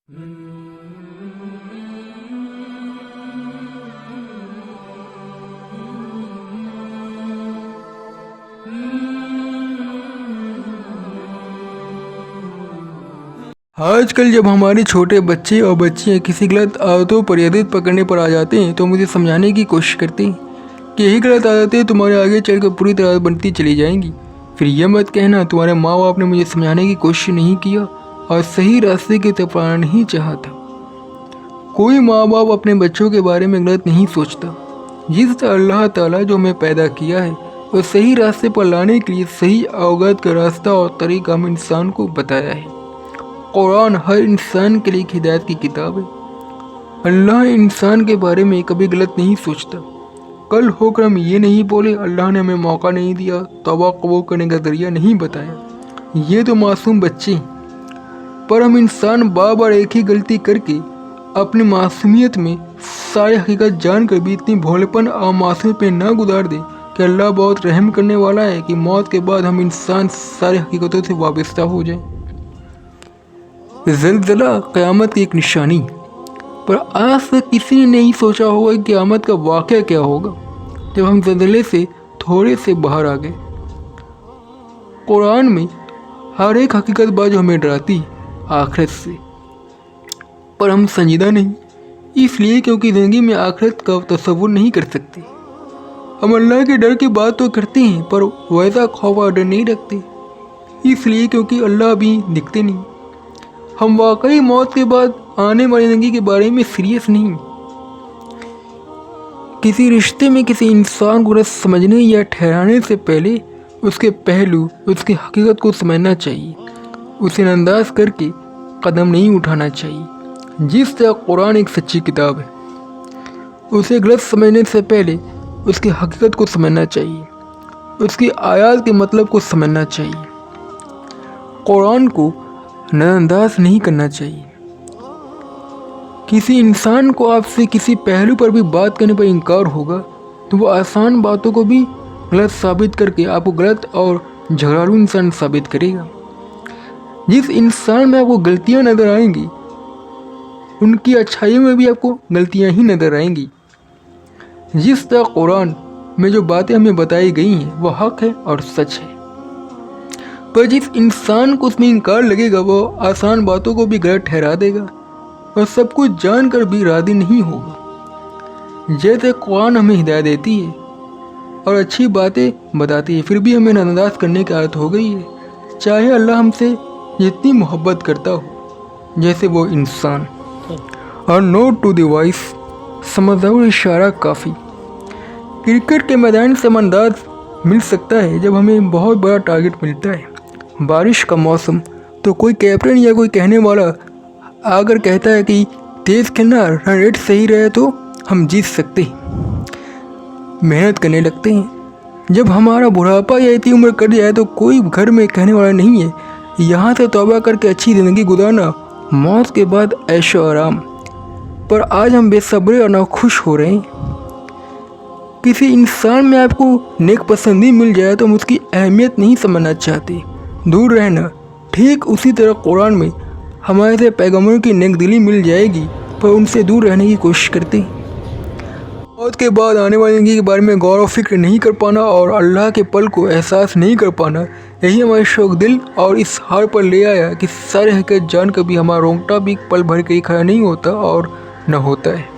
آج کل جب ہمارے چھوٹے بچے اور بچیاں کسی غلط عادتوں پر یا ضد پکڑنے پر آ جاتے ہیں تو مجھے سمجھانے کی کوشش کرتے ہیں کہ یہی غلط عادتیں تمہارے آگے چل کر پوری طرح بنتی چلی جائیں گی۔ پھر یہ مت کہنا تمہارے ماں باپ نے مجھے سمجھانے کی کوشش نہیں کیا اور صحیح راستے کی طرف آنا نہیں چاہا تھا۔ کوئی ماں باپ اپنے بچوں کے بارے میں غلط نہیں سوچتا۔ جس طرح اللہ تعالیٰ جو ہمیں پیدا کیا ہے وہ صحیح راستے پر لانے کے لیے صحیح اوقات کا راستہ اور طریقہ ہم انسان کو بتایا ہے۔ قرآن ہر انسان کے لیے ایک ہدایت کی کتاب ہے۔ اللہ انسان کے بارے میں کبھی غلط نہیں سوچتا۔ کل ہو کر ہم یہ نہیں بولے اللہ نے ہمیں موقع نہیں دیا، توبہ قبول کرنے کا ذریعہ نہیں بتایا، یہ تو معصوم بچے ہیں۔ پر ہم انسان بار بار ایک ہی غلطی کر کے اپنی معصومیت میں ساری حقیقت جان کر بھی اتنی بھولے پن اور معصومیت میں نہ گزار دے کہ اللہ بہت رحم کرنے والا ہے کہ موت کے بعد ہم انسان ساری حقیقتوں سے وابستہ ہو جائیں۔ زلزلہ قیامت کی ایک نشانی، پر آج تک کسی نے نہیں سوچا ہوگا کہ قیامت کا واقعہ کیا ہوگا جب ہم زلزلے سے تھوڑے سے باہر آ گئے۔ قرآن میں ہر ایک حقیقت بات جو ہمیں ڈراتی آخرت سے، پر ہم سنجیدہ نہیں، اس لیے کیونکہ زندگی میں آخرت کا تصور نہیں کر سکتے۔ ہم اللہ کے ڈر کی بات تو کرتے ہیں پر ویسا خوف اور ڈر نہیں رکھتے، اس لیے کیونکہ اللہ ابھی دکھتے نہیں۔ ہم واقعی موت کے بعد آنے والی زندگی کے بارے میں سیریس نہیں۔ کسی رشتے میں کسی انسان کو غلط سمجھنے یا ٹھہرانے سے پہلے اس کے پہلو، اس کی حقیقت کو سمجھنا چاہیے، اسے نظر انداز کر کے قدم نہیں اٹھانا چاہیے۔ جس طرح قرآن ایک سچی کتاب ہے، اسے غلط سمجھنے سے پہلے اس کی حقیقت کو سمجھنا چاہیے، اس کی آیات کے مطلب کو سمجھنا چاہیے۔ قرآن کو نظر انداز نہیں کرنا چاہیے۔ کسی انسان کو آپ سے کسی پہلو پر بھی بات کرنے پر انکار ہوگا تو وہ آسان باتوں کو بھی غلط ثابت کر کے آپ کو غلط اور جھگڑالو انسان ثابت کرے گا۔ جس انسان میں آپ کو غلطیاں نظر آئیں گی ان کی اچھائیوں میں بھی آپ کو غلطیاں ہی نظر آئیں گی۔ جس طرح قرآن میں جو باتیں ہمیں بتائی گئی ہیں وہ حق ہے اور سچ ہے، پر جس انسان کو اس میں انکار لگے گا وہ آسان باتوں کو بھی غلط ٹھہرا دے گا اور سب کچھ جان کر بھی راضی نہیں ہوگا۔ جیسے قرآن ہمیں ہدایت دیتی ہے اور اچھی باتیں بتاتی ہے، پھر بھی ہمیں نظر انداز کرنے کی عادت ہو گئی ہے، چاہے اللہ ہم سے جتنی محبت کرتا ہو، جیسے وہ انسان۔ اور نوٹ ٹو دی وائس، سمجھدار اشارہ کافی۔ کرکٹ کے میدان سے انداز مل سکتا ہے جب ہمیں بہت بڑا ٹارگٹ ملتا ہے، بارش کا موسم، تو کوئی کیپٹن یا کوئی کہنے والا اگر کہتا ہے کہ تیز کھیلنا، رن ریٹ صحیح رہے تو ہم جیت سکتے ہیں، محنت کرنے لگتے ہیں۔ جب ہمارا بڑھاپا یا اتنی عمر کٹ جائے تو کوئی گھر میں کہنے والا نہیں ہے یہاں سے توبہ کر کے اچھی زندگی گزارنا، موت کے بعد عیش و آرام۔ پر آج ہم بے صبر اور ناخوش ہو رہے ہیں۔ کسی انسان میں آپ کو نیک پسندی مل جائے تو ہم اس کی اہمیت نہیں سمجھنا چاہتے، دور رہنا۔ ٹھیک اسی طرح قرآن میں ہمارے سے پیغمبروں کی نیک دلی مل جائے گی پر ان سے دور رہنے کی کوشش کرتے ہیں۔ موت کے بعد آنے والی زندگی کے بارے میں غور و فکر نہیں کر پانا اور اللہ کے پل کو احساس نہیں کر پانا، یہی ہمارے شوق دل اور اس حال پر لے آیا کہ سارے حقیقت جان کر بھی ہمارا رونگٹا بھی پل بھر کے کھڑا نہیں ہوتا اور نہ ہوتا ہے۔